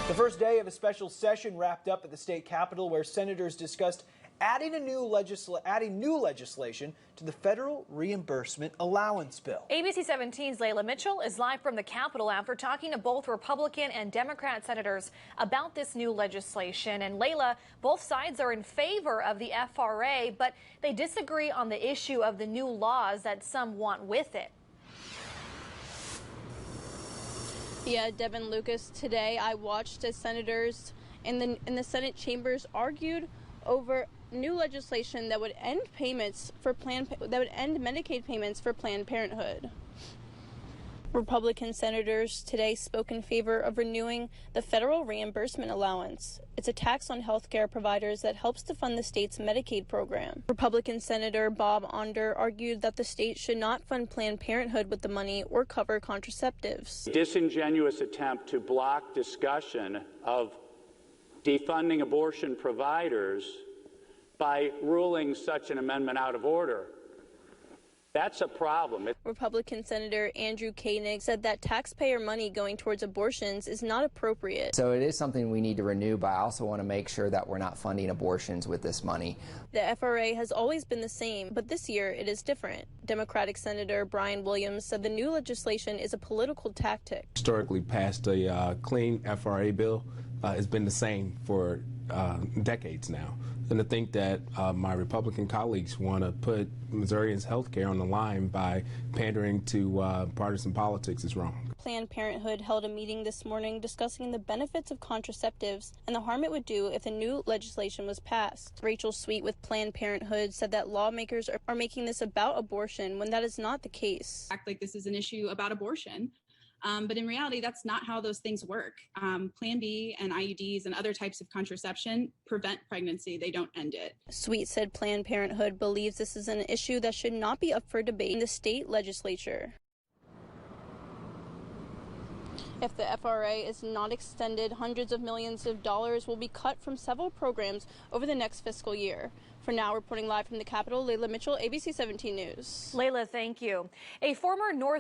The first day of a special session wrapped up at the state capitol where senators discussed adding new legislation to the federal reimbursement allowance bill. ABC 17's Layla Mitchell is live from the Capitol after talking to both Republican and Democrat senators about this new legislation. And Layla, both sides are in favor of the FRA, but they disagree on the issue of the new laws that some want with it. Yeah, Devin Lucas, today I watched as senators in the Senate chambers argued over new legislation that would end Medicaid payments for Planned Parenthood. Republican senators today spoke in favor of renewing the federal reimbursement allowance. It's a tax on health care providers that helps to fund the state's Medicaid program. Republican Senator Bob Onder argued that the state should not fund Planned Parenthood with the money or cover contraceptives. Disingenuous attempt to block discussion of defunding abortion providers by ruling such an amendment out of order. That's a problem. Republican Senator Andrew Koenig said that taxpayer money going towards abortions is not appropriate. So it is something we need to renew, but I also want to make sure that we're not funding abortions with this money. The FRA has always been the same, but this year it is different. Democratic Senator Brian Williams said the new legislation is a political tactic. Historically passed a clean FRA bill has been the same for decades now. And to think that my Republican colleagues want to put Missourians' health care on the line by pandering to partisan politics is wrong. Planned Parenthood held a meeting this morning discussing the benefits of contraceptives and the harm it would do if the new legislation was passed. Rachel Sweet with Planned Parenthood said that lawmakers are making this about abortion when that is not the case. Act like this is an issue about abortion. But in reality, that's not how those things work. Plan B and IUDs and other types of contraception prevent pregnancy. They don't end it. Sweet said Planned Parenthood believes this is an issue that should not be up for debate in the state legislature. If the FRA is not extended, hundreds of millions of dollars will be cut from several programs over the next fiscal year. For now, reporting live from the Capitol, Layla Mitchell, ABC 17 News. Layla, thank you. A former North